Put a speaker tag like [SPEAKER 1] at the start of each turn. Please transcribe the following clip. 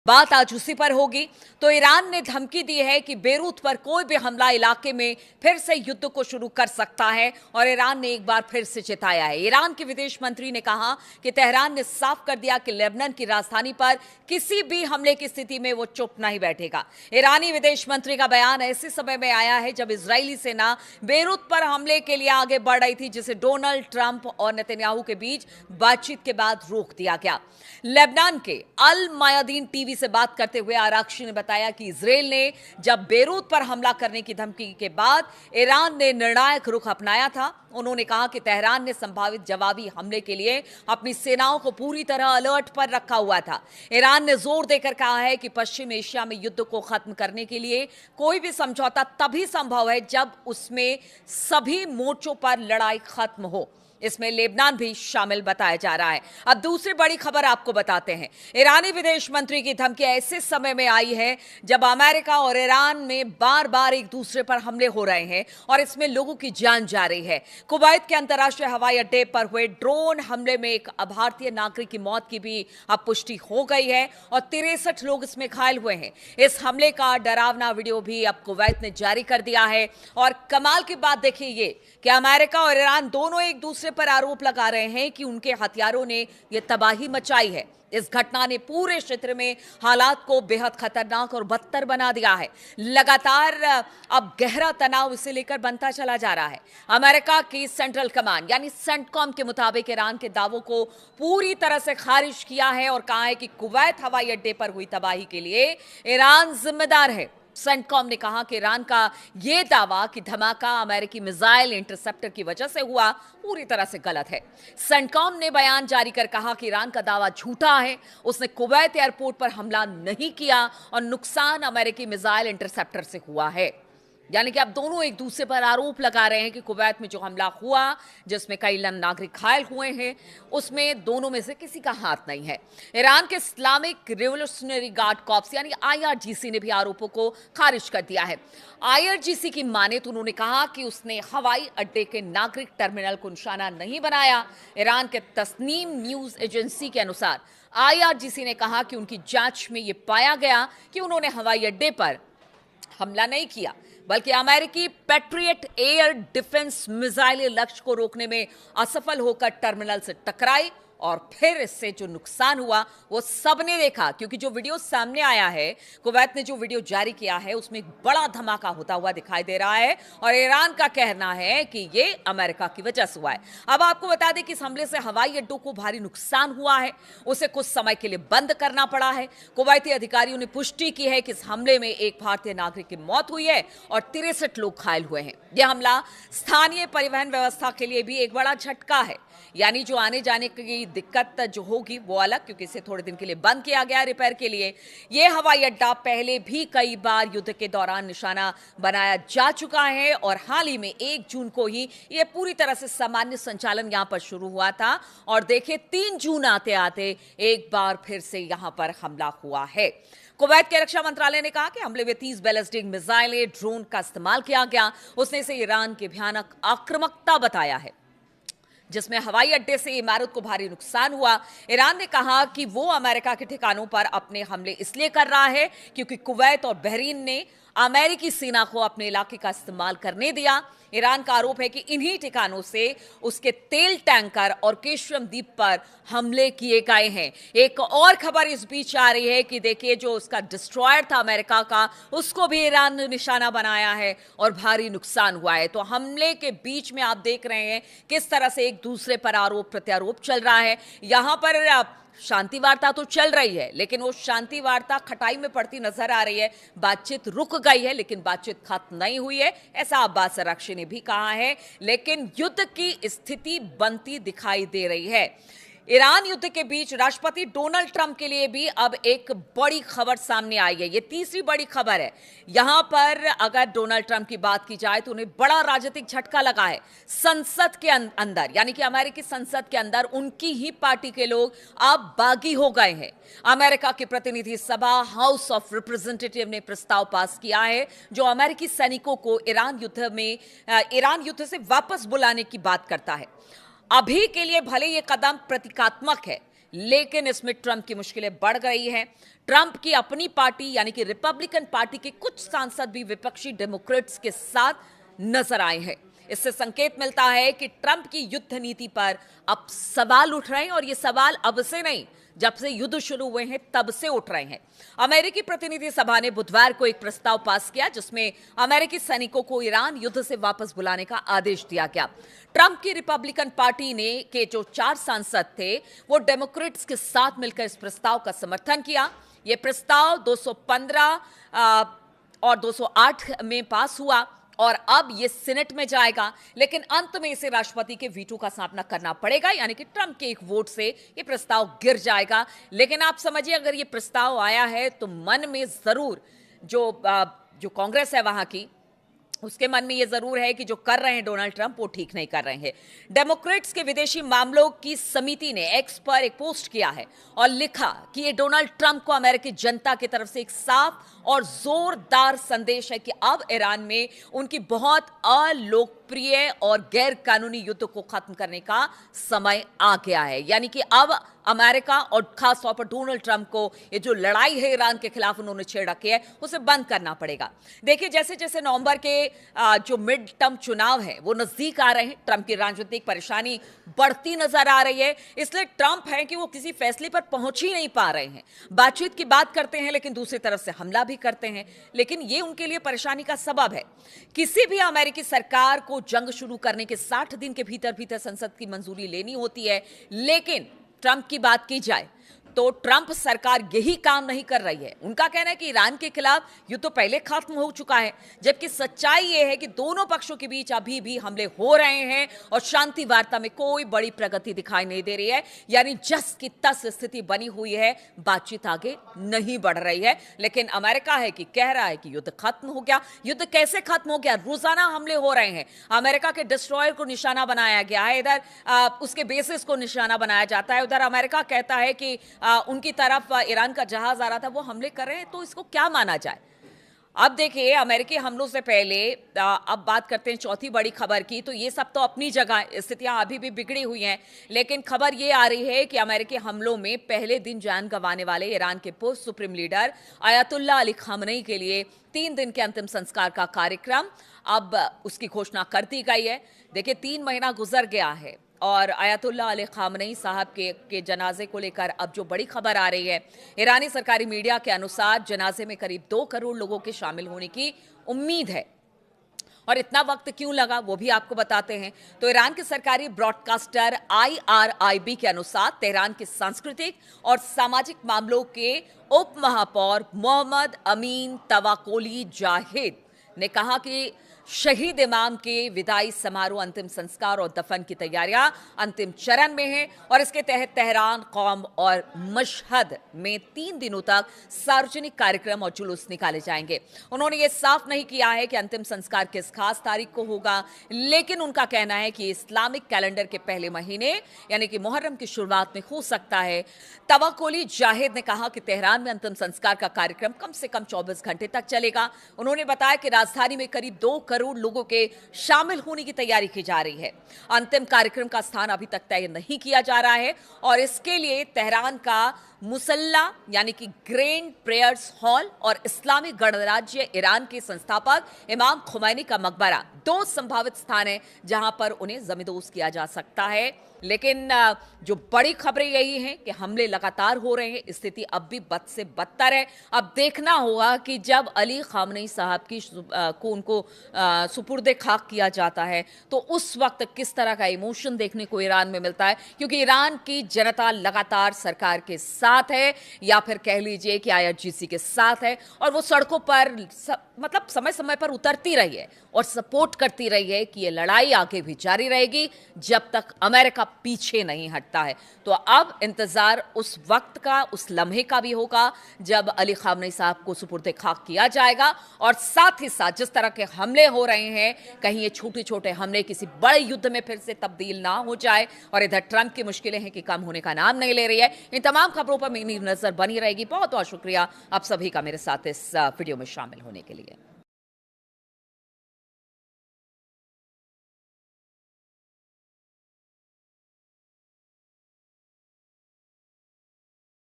[SPEAKER 1] बात आज उसी पर होगी। तो ईरान ने धमकी दी है कि बेरूत पर कोई भी हमला इलाके में फिर से युद्ध को शुरू कर सकता है और ईरान ने एक बार फिर से चेताया है। ईरान के विदेश मंत्री ने कहा कि तेहरान ने साफ कर दिया कि लेबनान की राजधानी पर किसी भी हमले की स्थिति में वो चुप नहीं बैठेगा। ईरानी विदेश मंत्री का बयान ऐसे समय में आया है जब इजरायली सेना बेरूत पर हमले के लिए आगे बढ़ रही थी, जिसे डोनाल्ड ट्रंप और नेतन्याहू के बीच बातचीत के बाद रोक दिया गया। लेबनान के अल मायादीन टीवी से बात करते हुए आरक्षी ने बताया कि इजरायल ने जब बेरूत पर हमला करने की धमकी के बाद ईरान ने निर्णायक रुख अपनाया था। उन्होंने कहा कि तेहरान ने संभावित जवाबी हमले के लिए अपनी सेनाओं को पूरी तरह अलर्ट पर रखा हुआ था। ईरान ने जोर देकर कहा है कि पश्चिम एशिया में युद्ध को खत्म करने के लिए कोई भी समझौता तभी संभव है जब उसमें सभी मोर्चों पर लड़ाई खत्म हो। इसमें लेबनान भी शामिल बताया जा रहा है। अब दूसरी बड़ी खबर आपको बताते हैं। ईरानी विदेश मंत्री की धमकी ऐसे समय में आई है जब अमेरिका और ईरान में बार बार एक दूसरे पर हमले हो रहे हैं और इसमें लोगों की जान जा रही है। कुवैत के अंतर्राष्ट्रीय हवाई अड्डे पर हुए ड्रोन हमले में एक भारतीय नागरिक की मौत की भी अब पुष्टि हो गई है और 63 लोग इसमें घायल हुए हैं। इस हमले का डरावना वीडियो भी अब कुवैत ने जारी कर दिया है और कमाल की बात देखिए ये कि अमेरिका और ईरान दोनों एक दूसरे पर आरोप लगा रहे हैं कि उनके हथियारों ने यह तबाही मचाई है। इस घटना ने पूरे क्षेत्र में हालात को बेहद खतरनाक और बदतर बना दिया है। लगातार अब गहरा तनाव इसे लेकर बनता चला जा रहा है। अमेरिका की सेंट्रल कमांड यानी सेंटकॉम के मुताबिक ईरान के दावों को पूरी तरह से खारिज किया है और कहा है कि कुवैत हवाई अड्डे पर हुई तबाही के लिए ईरान जिम्मेदार है। सेंटकॉम ने कहा कि ईरान का यह दावा कि धमाका अमेरिकी मिसाइल इंटरसेप्टर की वजह से हुआ पूरी तरह से गलत है। सेंटकॉम ने बयान जारी कर कहा कि ईरान का दावा झूठा है। उसने कुवैत एयरपोर्ट पर हमला नहीं किया और नुकसान अमेरिकी मिसाइल इंटरसेप्टर से हुआ है। यानी कि अब दोनों एक दूसरे पर आरोप लगा रहे हैं कि कुवैत में जो हमला हुआ जिसमें कई नागरिक घायल हुए हैं उसमें दोनों में से किसी का हाथ नहीं है। ईरान के इस्लामिक रिवोल्यूशनरी गार्ड कॉर्प्स यानी आईआरजीसी ने भी आरोपों को खारिज कर दिया है। आईआरजीसी की माने तो उन्होंने कहा कि उसने हवाई अड्डे के नागरिक टर्मिनल को निशाना नहीं बनाया। ईरान के तस्नीम न्यूज एजेंसी के अनुसार आईआरजीसी ने कहा कि उनकी जांच में यह पाया गया कि उन्होंने हवाई अड्डे पर हमला नहीं किया बल्कि अमेरिकी पैट्रियट एयर डिफेंस मिसाइल लक्ष्य को रोकने में असफल होकर टर्मिनल से टकराई और फिर इससे जो नुकसान हुआ वो सबने देखा। क्योंकि जो वीडियो सामने आया है, कुवैत ने जो वीडियो जारी किया है उसमें एक बड़ा धमाका होता हुआ दिखाई दे रहा है और ईरान का कहना है कि ये अमेरिका की वजह से हुआ है। अब आपको बता दें कि इस हमले से हवाई अड्डों को भारी नुकसान हुआ है, उसे कुछ समय के लिए बंद करना पड़ा है। कुवैती अधिकारियों ने पुष्टि की है कि इस हमले में एक भारतीय नागरिक की मौत हुई है और 63 लोग घायल हुए हैं। यह हमला स्थानीय परिवहन व्यवस्था के लिए भी एक बड़ा झटका है। यानी जो आने जाने की दिक्कत जो होगी वो अलग, क्योंकि इसे थोड़े दिन के लिए बंद किया गया रिपेयर के लिए। यह हवाई अड्डा पहले भी कई बार युद्ध के दौरान निशाना बनाया जा चुका है और हाल ही में 1 जून को ही यह पूरी तरह से सामान्य संचालन यहां पर शुरू हुआ था और देखिए 3 जून आते आते एक बार फिर से यहां पर हमला हुआ है। कुवैत के रक्षा मंत्रालय ने कहा कि हमले में 30 बैलिस्टिक मिसाइलें ड्रोन का इस्तेमाल किया गया। उसने इसे ईरान की भयानक आक्रामकता बताया है जिसमें हवाई अड्डे से इमारत को भारी नुकसान हुआ। ईरान ने कहा कि वो अमेरिका के ठिकानों पर अपने हमले इसलिए कर रहा है क्योंकि कुवैत और बहरीन ने अमेरिकी सेना को अपने इलाके का इस्तेमाल करने दिया। ईरान का आरोप है कि इन्हीं ठिकानों से उसके तेल टैंकर और केशरम द्वीप पर हमले किए गए हैं। एक और खबर इस बीच आ रही है कि देखिए जो उसका डिस्ट्रॉयर था अमेरिका का, उसको भी ईरान ने निशाना बनाया है और भारी नुकसान हुआ है। तो हमले के बीच में आप देख रहे हैं किस तरह से एक दूसरे पर आरोप प्रत्यारोप चल रहा है। यहां पर शांति वार्ता तो चल रही है लेकिन वो शांति वार्ता खटाई में पड़ती नजर आ रही है। बातचीत रुक गई है लेकिन बातचीत खत्म नहीं हुई है, ऐसा अब्बास अराक्ची ने भी कहा है। लेकिन युद्ध की स्थिति बनती दिखाई दे रही है। ईरान युद्ध के बीच राष्ट्रपति डोनाल्ड ट्रंप के लिए भी अब एक बड़ी खबर सामने आई है। ये तीसरी बड़ी खबर है। यहां पर अगर डोनाल्ड ट्रंप की बात की जाए तो उन्हें बड़ा राजनीतिक झटका लगा है। संसद के अंदर यानी कि अमेरिकी संसद के अंदर उनकी ही पार्टी के लोग अब बागी हो गए हैं। अमेरिका की प्रतिनिधि सभा हाउस ऑफ रिप्रेजेंटेटिव ने प्रस्ताव पास किया है जो अमेरिकी सैनिकों को ईरान युद्ध से वापस बुलाने की बात करता है। अभी के लिए भले ये कदम प्रतीकात्मक है लेकिन इसमें ट्रंप की मुश्किलें बढ़ गई हैं। ट्रंप की अपनी पार्टी यानी कि रिपब्लिकन पार्टी के कुछ सांसद भी विपक्षी डेमोक्रेट्स के साथ नजर आए हैं। इससे संकेत मिलता है कि ट्रंप की युद्ध नीति पर अब सवाल उठ रहे हैं, और ये सवाल अब से नहीं, जब से युद्ध शुरू हुए हैं तब से उठ रहे हैं। अमेरिकी प्रतिनिधि सभा ने बुधवार को एक प्रस्ताव पास किया जिसमें अमेरिकी सैनिकों को ईरान युद्ध से वापस बुलाने का आदेश दिया गया। ट्रंप की रिपब्लिकन पार्टी ने के जो 4 सांसद थे वो डेमोक्रेट्स के साथ मिलकर इस प्रस्ताव का समर्थन किया। यह प्रस्ताव 215 और 208 में पास हुआ और अब ये सीनेट में जाएगा, लेकिन अंत में इसे राष्ट्रपति के वीटो का सामना करना पड़ेगा, यानी कि ट्रंप के एक वोट से ये प्रस्ताव गिर जाएगा। लेकिन आप समझिए, अगर ये प्रस्ताव आया है तो मन में जरूर जो कांग्रेस है वहां की, उसके मन में यह जरूर है कि जो कर रहे हैं डोनाल्ड ट्रंप वो ठीक नहीं कर रहे हैं। डेमोक्रेट्स के विदेशी मामलों की समिति ने एक्स पर एक पोस्ट किया है और लिखा कि ये डोनाल्ड ट्रंप को अमेरिकी जनता की तरफ से एक साफ और जोरदार संदेश है कि अब ईरान में उनकी बहुत अलोकप्रिय और गैर कानूनी युद्ध को खत्म करने का समय आ गया है। यानी कि अब अमेरिका और खास तौर पर डोनाल्ड ट्रंप को ये जो लड़ाई है ईरान के खिलाफ उन्होंने छेड़ रखी है उसे बंद करना पड़ेगा। देखिए, जैसे जैसे नवंबर के जो मिड टर्म चुनाव है वो नजदीक आ रहे हैं, ट्रंप की राजनीतिक परेशानी बढ़ती नजर आ रही है। इसलिए ट्रंप है कि वो किसी फैसले पर पहुंच ही नहीं पा रहे हैं। बातचीत की बात करते हैं लेकिन दूसरी तरफ से हमला भी करते हैं, लेकिन ये उनके लिए परेशानी का सबब है। किसी भी अमेरिकी सरकार को जंग शुरू करने के 60 दिन के भीतर भीतर संसद की मंजूरी लेनी होती है, लेकिन ट्रंप की बात की जाए तो ट्रंप सरकार यही काम नहीं कर रही है। उनका कहना है कि ईरान के खिलाफ युद्ध तो पहले खत्म हो चुका है, जबकि सच्चाई यह है कि दोनों पक्षों के बीच अभी भी हमले हो रहे हैं और शांति वार्ता में कोई बड़ी प्रगति दिखाई नहीं दे रही है। यानी जस की तस स्थिति बनी हुई है, बातचीत आगे नहीं बढ़ रही है। लेकिन अमेरिका है कि कह रहा है कि युद्ध खत्म हो गया। युद्ध कैसे खत्म हो गया? रोजाना हमले हो रहे हैं, अमेरिका के डिस्ट्रॉयर को निशाना बनाया गया है, इधर उसके बेसिस को निशाना बनाया जाता है, उधर अमेरिका कहता है कि उनकी तरफ ईरान का जहाज आ रहा था, वो हमले कर रहे हैं। तो इसको क्या माना जाए? अब देखिए, अमेरिकी हमलों से पहले अब बात करते हैं चौथी बड़ी खबर की। तो ये सब तो अपनी जगह स्थितियां अभी भी बिगड़ी हुई हैं, लेकिन खबर ये आ रही है कि अमेरिकी हमलों में पहले दिन जान गंवाने वाले ईरान के पूर्व supreme leader Ayatollah Ali Khamenei के लिए 3 दिन के अंतिम संस्कार का कार्यक्रम अब उसकी घोषणा कर दी गई है। देखिए, 3 महीना गुजर गया है और अयातुल्लाह अली खामनेई साहब के जनाजे को लेकर अब जो बड़ी खबर आ रही है, ईरानी सरकारी मीडिया के अनुसार जनाजे में करीब 2 करोड़ लोगों के शामिल होने की उम्मीद है। और इतना वक्त क्यों लगा वो भी आपको बताते हैं। तो ईरान के सरकारी ब्रॉडकास्टर IRIB के अनुसार तेहरान के सांस्कृतिक और सामाजिक मामलों के उप महापौर मोहम्मद अमीन तवाकोली जाहिद ने कहा कि शहीद इमाम के विदाई समारोह, अंतिम संस्कार और दफन की तैयारियां अंतिम चरण में हैं और इसके तहत तेहरान, कौम और मशहद में 3 दिनों तक सार्वजनिक कार्यक्रम और जुलूस निकाले जाएंगे। उन्होंने ये साफ नहीं किया है कि अंतिम संस्कार किस खास तारीख को होगा, लेकिन उनका कहना है कि इस्लामिक कैलेंडर के पहले महीने यानी कि मुहर्रम की शुरुआत में हो सकता है। तवाकोली जाहिद ने कहा कि तेहरान में अंतिम संस्कार का कार्यक्रम कम से कम 24 घंटे तक चलेगा। उन्होंने बताया कि राजधानी में करीब 2 करोड़ लोगों के शामिल होने की तैयारी की जा रही है। अंतिम कार्यक्रम का स्थान अभी तक तय नहीं किया जा रहा है और इसके लिए तेहरान का मुसल्ला यानी कि ग्रैंड प्रेयर्स हॉल और इस्लामिक गणराज्य ईरान के संस्थापक इमाम खुमैनी का मकबरा 2 संभावित स्थान है जहां पर उन्हें जमींदोज किया जा सकता है। लेकिन जो बड़ी खबरें यही हैं कि हमले लगातार हो रहे हैं, स्थिति अब भी बद से बदतर है। अब देखना होगा कि जब अली खामनेई साहब की को उनको सुपुर्दे खाक किया जाता है तो उस वक्त किस तरह का इमोशन देखने को ईरान में मिलता है, क्योंकि ईरान की जनता लगातार सरकार के साथ है या फिर कह लीजिए कि IRGC के साथ है और वो सड़कों पर मतलब समय समय पर उतरती रही है और सपोर्ट करती रही है कि ये लड़ाई आगे भी जारी रहेगी जब तक अमेरिका पीछे नहीं हटता है। तो अब इंतजार उस वक्त का, उस लम्हे का भी होगा जब अली खामनेई साहब को सुपुर्दे खाक किया जाएगा और साथ ही साथ जिस तरह के हमले हो रहे हैं, कहीं ये छोटे छोटे हमले किसी बड़े युद्ध में फिर से तब्दील ना हो जाए। और इधर ट्रंप की मुश्किलें हैं कि कम होने का नाम नहीं ले रही है। इन तमाम खबरों पर मेरी नजर बनी रहेगी। बहुत बहुत शुक्रिया आप सभी का मेरे साथ इस वीडियो में शामिल होने के लिए।